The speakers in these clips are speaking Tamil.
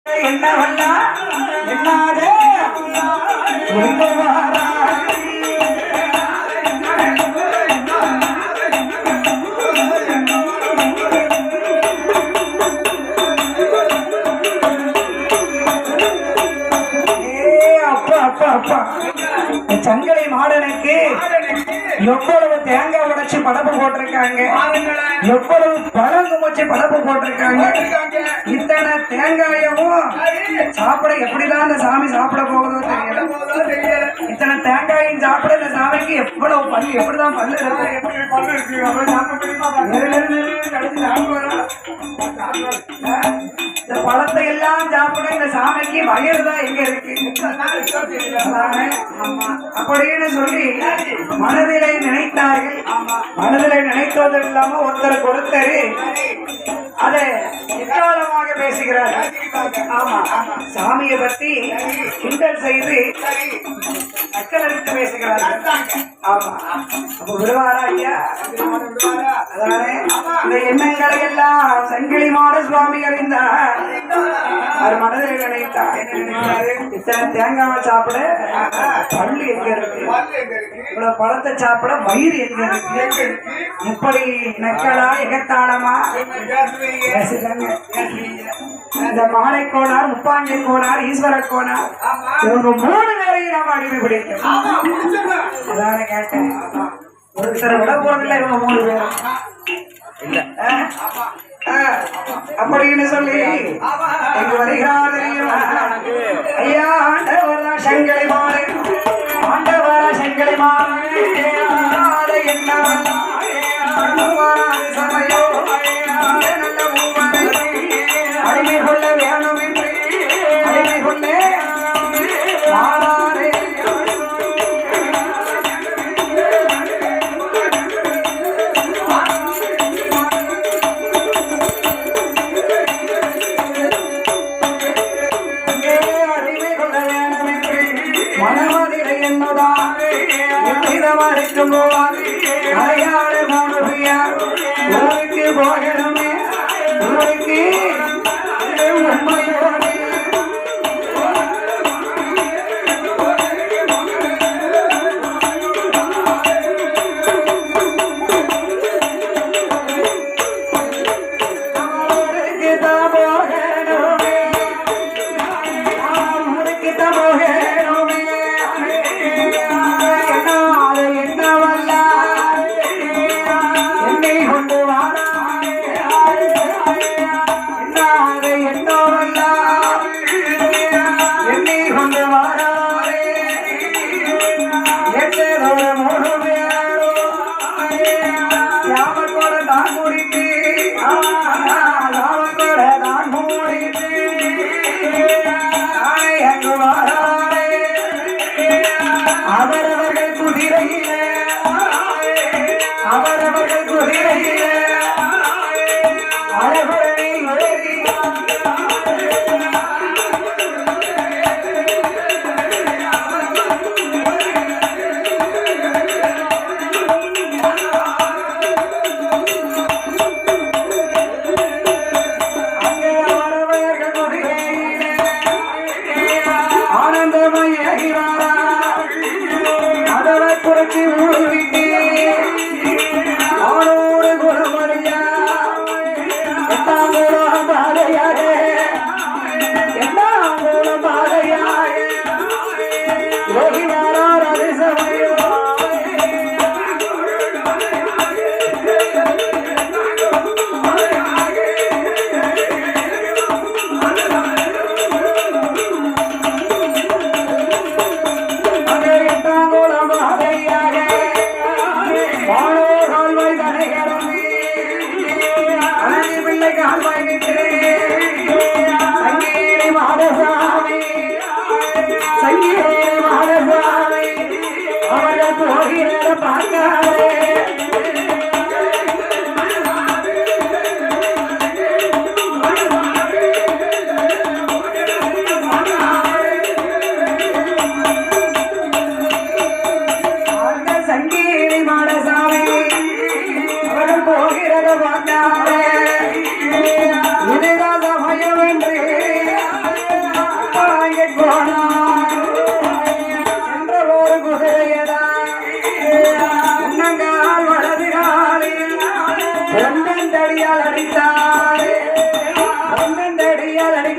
என்னவல்லா என்னாதே சங்கலை மாடனுக்கு எவ்வளவு தேங்காய் உடைச்சு படப்பு போட்டிருக்காங்க, எவ்வளவு பழம் குமிச்சு படப்பு போட்டிருக்காங்க. இத்தனை தேங்காயவும் சாப்பிட எப்படிதான் இந்த சாமி சாப்பிட போகுதோ தெரியல. இத்தனை தேங்காயும் சாப்பிட இந்த சாமிக்கு எவ்வளவு பல்லு, எப்படிதான் பல்லு இந்த பழத்தை எல்லாம் சாப்பிட இந்த சாமிக்கு வயிறு தான் எங்க இருக்கு அப்படின்னு சொல்லி மனதிலே நினைத்தார்கள். மனதிலே நினைத்தது இல்லாம ஒருத்தருக்கு ஒருத்தர் அதை எக்காலமாக பேசுகிறார்கள். ஆமா, சாமியை பத்தி கிண்டல் செய்து நக்கலடித்து பேசுகிறார்கள். ஆமா, அப்ப விடுவாரா ஐயா? அதானே இந்த எண்ணங்களை எல்லாம் சங்கிலி மாட சுவாமி அறிந்தார். அவர் மனதில் நினைத்தார். என்ன நினைத்தாரு? இத்தனை தேங்காய் சாப்பிட பள்ளி எங்க இருக்கு, இவ்வளவு பழத்தை சாப்பிட வயிறு எங்க இருக்கு, இப்படி நக்கலா எகத்தாளமா பேசுறாங்க. இந்த மாலை கோனார், முப்பாங்கை கோனார், ஈஸ்வர கோனார், இவங்க 3 பேரையும் நாம அடிமை பிடிக்கணும். அதான கேட்டேன். ஒருத்தரை விட போறதில்லை இவங்க 3 பேரும் இல்ல அப்படின்னு சொல்லி எங்க வருகிறார் தெரியுமா? ஐயா ஆண்டவரா சங்கலை மாலை, ஆண்டவரா சங்கலை மாலை என்ன சமயோ அடிமை கொள்ள வேணும் என்று அடிமை கொள்ள மாறாரே மனமதிலை என்னதான் இருக்கும் அறையாடு மோனுபியார் ஊருக்கு போகணுமே, ஊருக்கு உண்மையோடு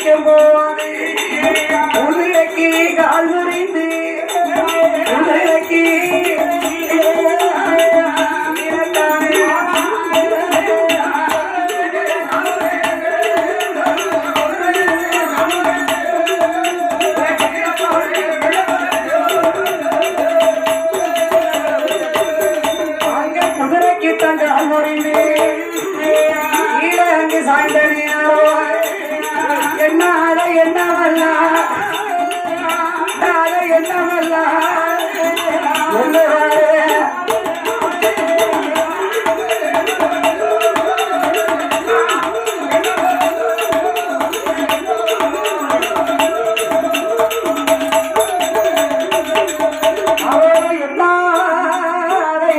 அழைக்கும் போது குதிரைக்கு கால் முறிந்து குதிரைக்கு குதிரைக்கு தங்க கால் முறிந்து கீழே அங்கு சாய்ந்த என்னால என்னவல்ல என்னவல்ல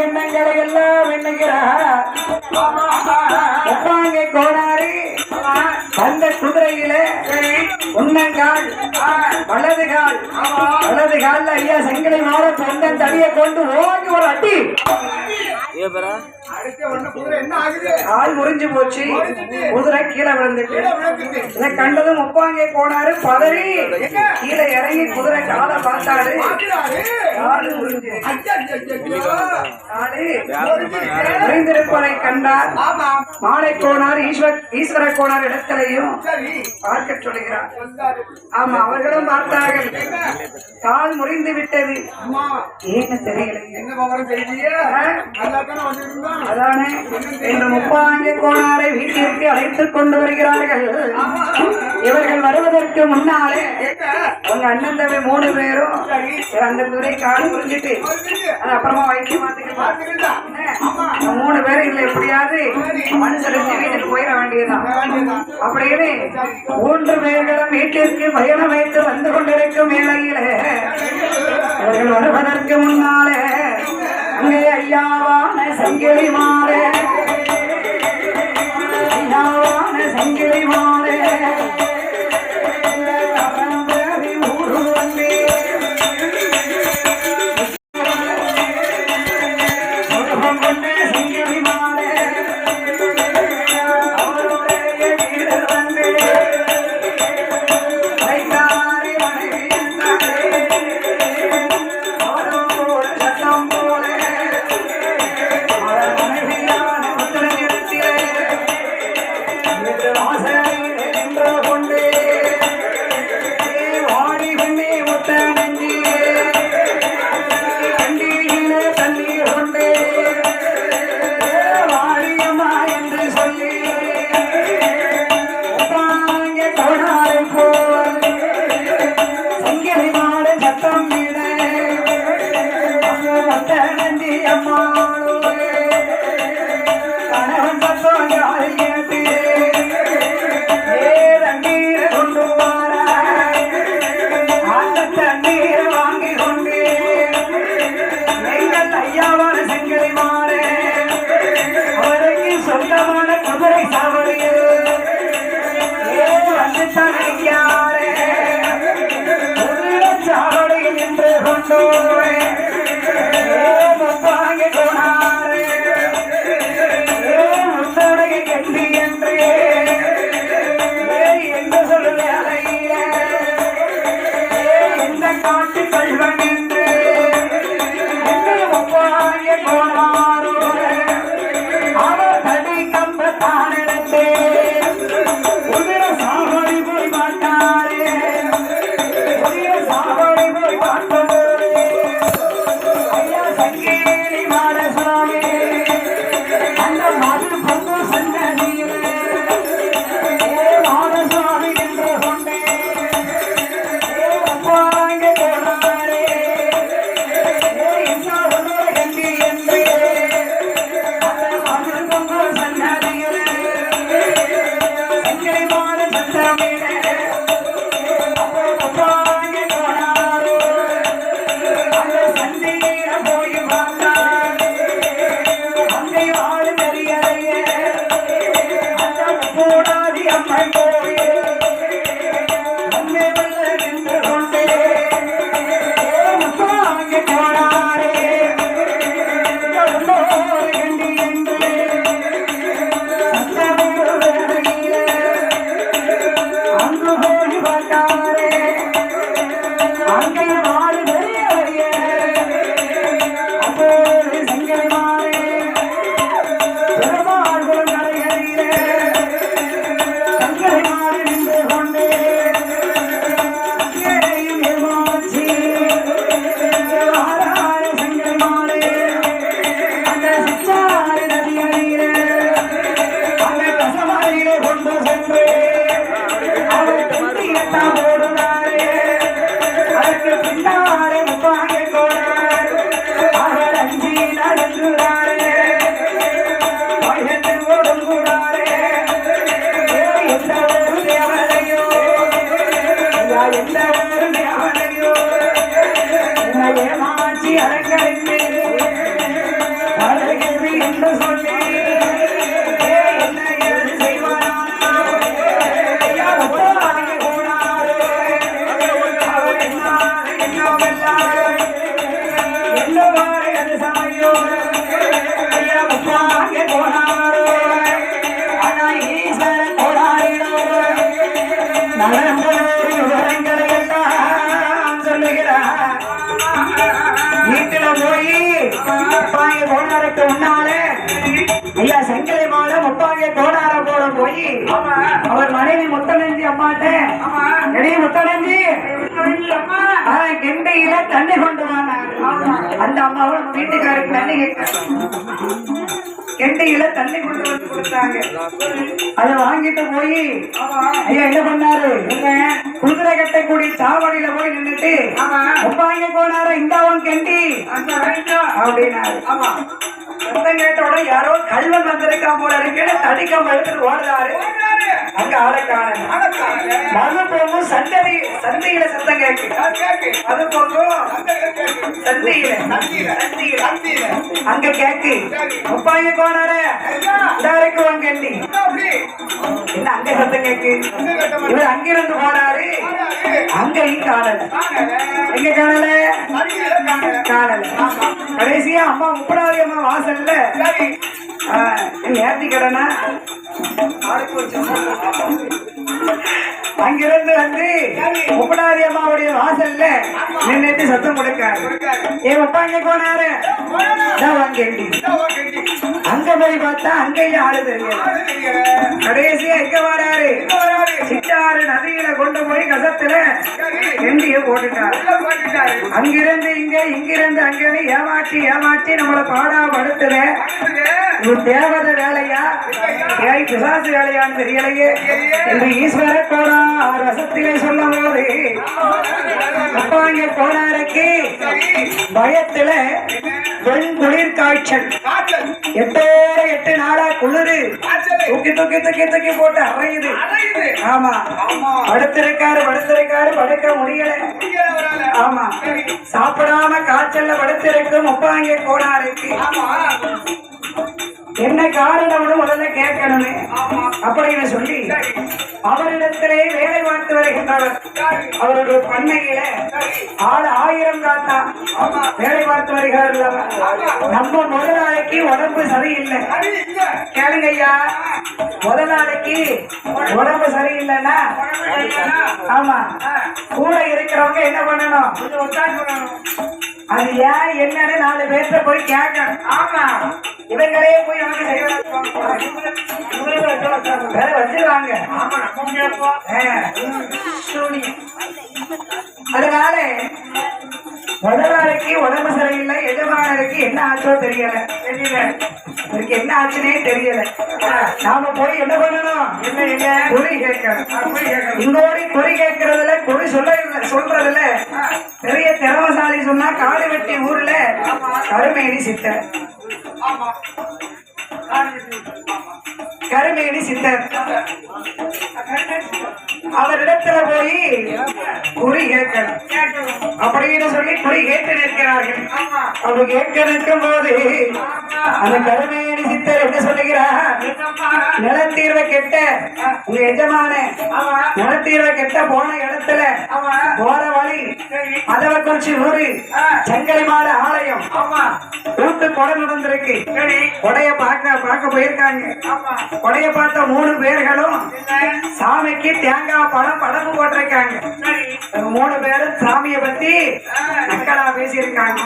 எண்ணங்களை எல்லாம் எண்ணுகிறார் கோடாரி அந்த குதிரையில உன்னங்கால் வலது கால்ல ஐயா செங்கலை மாற சொந்த தடியை கொண்டு ஓங்கி ஒரு அடி ஆள் முறிஞ்சு போச்சு குதிரை கீழே விழுந்துட்டு இதை கண்டதும் முப்பாங்கே போனாரு பதறி கீழே இறங்கி குதிரை காலை பார்த்தாரு காலு முறிந்திருப்பதை கண்டார் மாலை கோனார் ஈஸ்வர கோனார் இடத்திலையும் பார்க்க சொல்கிறார் ஆமா அவர்களும் பார்த்தார்கள் கால் முறிந்து விட்டது ஏன்னு தெரியல அதானே என்று முப்பாங்கே கோனாரை வீட்டிற்கு அழைத்துக் கொண்டு வருகிறார்கள் இவர்கள் வருவதற்கு முன்னாலே அவங்க அண்ணன் தம்பி 3 பேரும் அந்த குதிரை கால் முறிஞ்சிட்டு அது அப்புறமா வைத்தியமாத்துக்கு 3 பேரும் இல்லை எப்படியாவது மனுஷரிச்சு வீட்டுக்கு போயிட வேண்டியதுதான் அப்படின்னு 3 பேர்களும் வீட்டிற்கு பயணம் வைத்து வந்து கொண்டிருக்கும் வேளையிலே இவர்கள் வருவதற்கு முன்னாலே அங்கே ஐயாவான சங்கிலி மாறே ஐயாவான சங்கிலி மாறே போல காரே அங்கே மாடு பெரிய அப்போ சங்கரை மாறே பெருமாள் குலம் கரையறியிலே சங்கரை மாடு நின்று கொண்டே அங்கேயும் ஏமாற்றி ஆறாறு சங்கரை மாடு அந்த சிச்சாறு நதி அருகிலே அந்த கசமாரியிலே கொண்டு சென்று அவர் தொட்டி எட்டாம் ஓடுனாரே அதற்கு பின்னாலே முப்பாங்க கோடார் அவர் அஞ்சி நடந்துறாரே வயது ஓடுங்கிறாரே எந்த ஒரு தேவதையோ எந்த ஒரு தேவதையோ ஏமாற்றி அலங்கரித்து அழகு என்று சொல்லி என்ன ஏது செய்வானா ஐயா ஒப்பாங்க கோடாரே அவர் என்னவாறு அது சமையோ ஐயா ஒப்பாங்க கோடாரோ ஆனா ஈஸ்வர கோடாரிடோ நடந்த விவரங்களை எல்லாம் சொல்லுகிறார் வீட்டுல போய் முப்பாங்க கோடாரத்தை உண்ணாலே ஐயா சங்கரை மாலை முப்பாங்க கோடார போட போய் அவர் மனைவி முத்தனஞ்சி அம்மாட்ட எடைய முத்தனஞ்சி கெண்டையில தண்ணி கொண்டு வாங்க அந்த அம்மாவும் வீட்டுக்காருக்கு தண்ணி கெண்டையில தண்ணி கொண்டு வந்து கொடுத்தாங்க அதை வாங்கிட்டு போய் ஐயா என்ன பண்ணாரு குதிரை கட்டக்கூடிய சாவடியில போய் நின்றுட்டு முப்பாங்க கோடார இந்தாவும் கெண்டி அப்படின்னாரு சத்தம் கேட்டோட யாரோ கல்வன் வந்திருக்கா போல இருக்குன்னு தடிக்கம் எடுத்துட்டு ஓடுறாரு அங்க ஆளக்கான மது பொங்கும் சந்தையில சத்தம் கேக்கு மது பொங்கும் சந்தையில அங்க கேக்கு முப்பாங்க போனாரு இதாருக்கு வாங்கண்டி என்ன அங்க சத்தம் கேக்கு இவர் அங்கிருந்து போனாரு அங்கேயும் காணல எங்க காணல கடைசியா அம்மா முப்படாதி அம்மா வாசல்ல நேர்த்தி கடனா அங்கிருந்து வந்து முப்படாதி அம்மாவுடைய வாசல்ல நின்றுட்டு சத்தம் கொடுக்காரு என் அப்பா அங்க போனாரு அங்க போய் பார்த்தா அங்கேயும் ஆளு தெரியல கடைசியா எங்க வராரு சிட்டாறு நதியில கொண்டு போய் கசத்துல எண்டிய போட்டுட்டாரு அங்கிருந்து இங்க இங்கிருந்து அங்கே ஏமாற்றி ஏமாற்றி நம்மளை பாடா படுத்துற ஒரு தேவத வேலையா பிசாசு வேலையான்னு தெரியலையே என்று ஈஸ்வர கோடா ரசத்திலே சொல்லும் போது முப்பாங்க கோடாருக்கு பயத்துல பெண் குளிர் காய்ச்சல் 8 நாளா குளிரு தூக்கி தூக்கி தூக்கி தூக்கி போட்டு அறையுது ஆமா படுத்திருக்காரு படுக்க முடியல ஆமா சாப்பிடாம காய்ச்சல்ல படுத்திருக்கும் முப்பாங்க கோடாருக்கு என்ன காரணம்னு முதல்ல கேட்கணுமே அப்படின்னு சொல்லி அவரிடத்திலே வேலை பார்த்து வருகின்றவர் அவருடைய பண்ணையில ஆள் 1000 காத்தா வேலை பார்த்து வருகிறார் நம்ம முதலாளிக்கு உடம்பு சரியில்லை கேளுங்க ஐயா முதலாளிக்கு உடம்பு சரியில்லைன்னா ஆமா கூட இருக்கிறவங்க என்ன பண்ணணும் அது ஏன் என்னன்னு 4 பேர்த்த போய் கேட்கணும் ஆமா இவங்களே போய் நமக்கு வேற வச்சிருவாங்க அதனால முதலாளிக்கு உடம்பு சரியில்லை எஜமானருக்கு என்ன ஆச்சோ தெரியல இவருக்கு என்ன ஆச்சுன்னே தெரியல நாம போய் என்ன பண்ணணும் குறி கேட்கணும் இங்கோடி குறி கேட்கறதுல குறி சொல்றதுல பெரிய திறமசாலி சொன்னா காடு வெட்டி ஊர்ல கருமேனி சித்தர் கருமேனி சித்தர் அவரிடத்துல போய் குறி கேட்கணும் அப்படின்னு சொல்லி குறி கேட்டு நிற்கிறார்கள். அவர் கேட்க நிற்கும் போது அந்த கருமேனி சித்தர் என்ன சொல்லுகிறார், நிலத்தீர்வை கெட்ட உங்க எஜமான நிலத்தீர்வை கெட்ட போன இடத்துல போற வழி அதவக்குறிச்சி ஊரு சங்கரை மாட ஆலயம் கூட்டு கொடை நடந்திருக்கு. கொடைய பார்க்க போயிருக்காங்க. கொடைய பார்த்த 3 பேர்களும் சாமிக்கு தேங்காய் பழம் படப்பு போட்டிருக்காங்க. 3 பேரும் சாமியை பத்தி நக்கலா பேசியிருக்காங்க.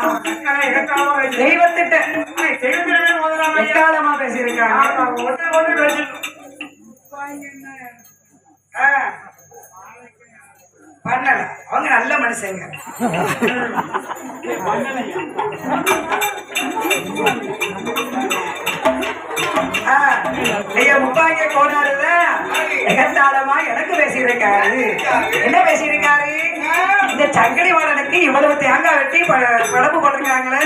தெய்வத்திட்ட எக்காலமா பேசியிருக்காங்க. பண்ணல, அவங்க நல்ல மனுஷங்க. முப்பாங்க கோனாருல எகத்தாளமா எனக்கு பேசியிருக்காரு. என்ன பேசியிருக்காரு? இந்த சங்கடி வாடனுக்கு இவ்வளவு தேங்காய் வெட்டி பழப்பு போட்டிருக்காங்களே,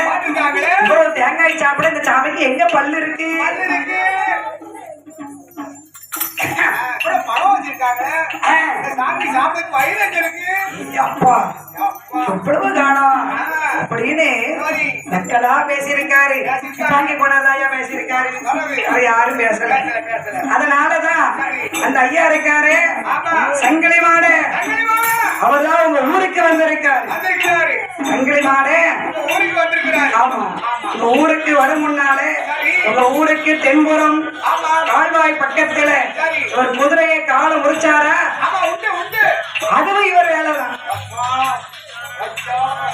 இவ்வளவு தேங்காய் சாப்பிட இந்த சாமிக்கு எங்க பல்லு இருக்கு? அப்படின்னு நக்கலா பேசியிருக்காரு. பேசியிருக்காரு, யாரும் பேசல. அதனாலதான் அந்த ஐயா இருக்காரு சங்கிலி மாடு, அவர்தான் உங்க ஊருக்கு வந்திருக்காரு. சங்கிலி மாடு ஆமா, உங்க ஊருக்கு வரும் முன்னாலே உங்க ஊருக்கு தென்புறம் கால்வாய் பக்கத்துல ஒரு குதிரையை காலை முடிச்சாரா, அதுவும் இவர் வேலைதான்.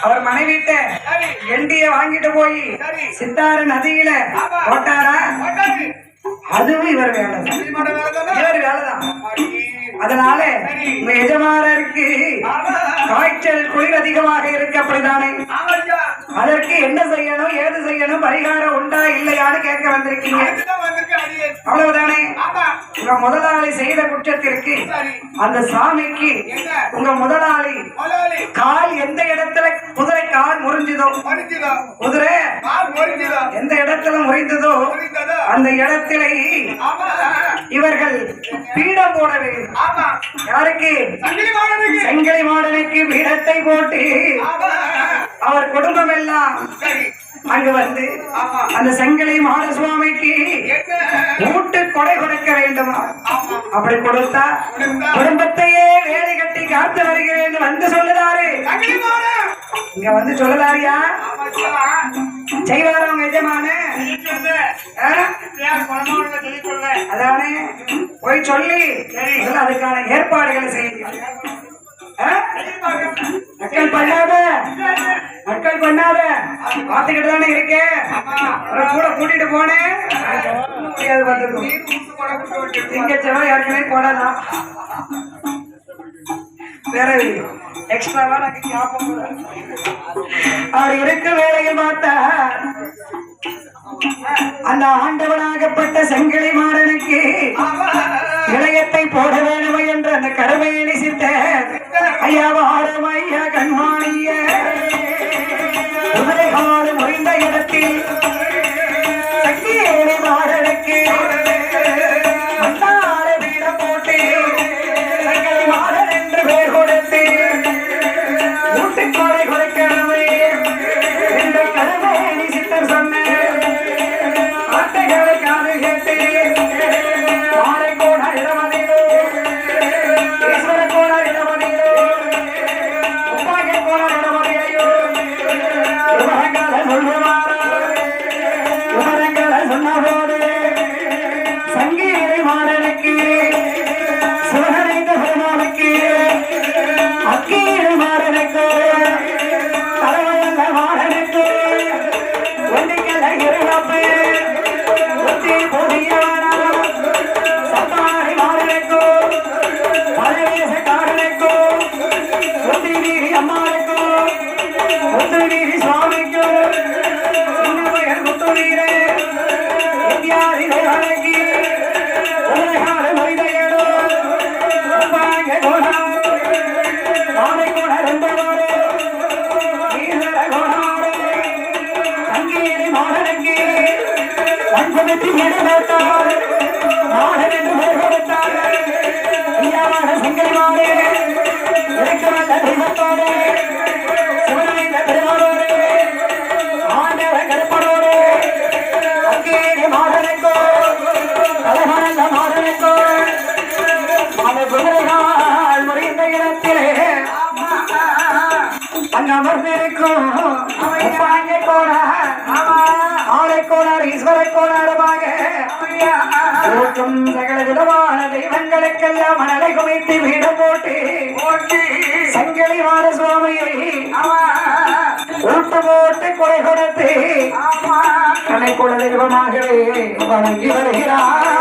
அவர் மனைவிட்ட எண்டிய வாங்கிட்டு போய் சித்தாறு நதியில போட்டாரா, அதுவும் இவர் வேலைதான். இவர் வேலைதான். அதனால உங்க எஜமானருக்கு காய்ச்சல் குளிர் அதிகமாக இருக்கு, அப்படித்தானே? அதற்கு என்ன செய்யணும், ஏது செய்யணும், பரிகாரம் உண்டா இல்லையான்னு கேட்க வந்திருக்கீங்க. அவ்வளவுதானே? உங்க முதலாளி செய்த குற்றத்திற்கு அந்த சாமிக்கு உங்க முதலாளி கால் எந்த இடத்துல குதிரை கால் முறிஞ்சதோ, குதிரை எந்த இடத்துல முறிந்ததோ அந்த இடத்துல இவர்கள் பீடம் போட வேண்டும். யாருக்கு? சங்கிலி மாடனுக்கு பீடத்தை போட்டு அவர் குடும்பம் எல்லாம் அங்கு வந்து அந்த சங்கிலி மாட சுவாமிக்கு ஊட்டு கொடை கொடுக்க வேண்டும். அப்படி கொடுத்தா குடும்பத்தையே வேலை கட்டி காத்து வருகிறேன் வந்து சொல்லுதாரு. இங்க வந்து சொல்லலாரியா? செய்வார அவங்க எஜமான அதானே போய் சொல்லி அதுக்கான ஏற்பாடுகளை செய்யுங்க. நக்கல் பண்ணாத, நக்கல் பண்ணாத, பார்த்துக்கிட்டு தானே இருக்கேன். கூட கூட்டிட்டு போனேன், இங்க செலவு ஏற்கனவே போடலாம். வேற எக்ஸ்ட்ராவா அவர் இருக்க வேலையை பார்த்தா அந்த ஆண்டவனாகப்பட்ட சங்கிலி மாடனுக்கு இளையத்தை போட வேணுமை என்று அந்த கடமையை நிசித்த ஐயா வாரம் ஐயா கண்மாணிய உதயகாலம் முடிந்த இடத்தில் சங்கிலி மாடனுக்கு மன்னார வீடம் போட்டு சங்கிலி மாடன் என்று பெயர் கொடுத்து ஊட்டுக்கோடை கொடுக்கணுமே என்ற கடமையை நிசித்தர் சொன்ன அங்க அமர்ந்திருக்கும் பாங்க கோணார் ஆலை கோணார் ஈஸ்வர கோணாரமாக ஓட்டும் சகல விதமான தெய்வங்களுக்கெல்லாம் மணலை குமைத்து வீடு போட்டு சங்கிலி வார சுவாமியை ஊட்டு போட்டு கொடை கொடுத்து கலை குல தெய்வமாகவே வணங்கி வருகிறார்.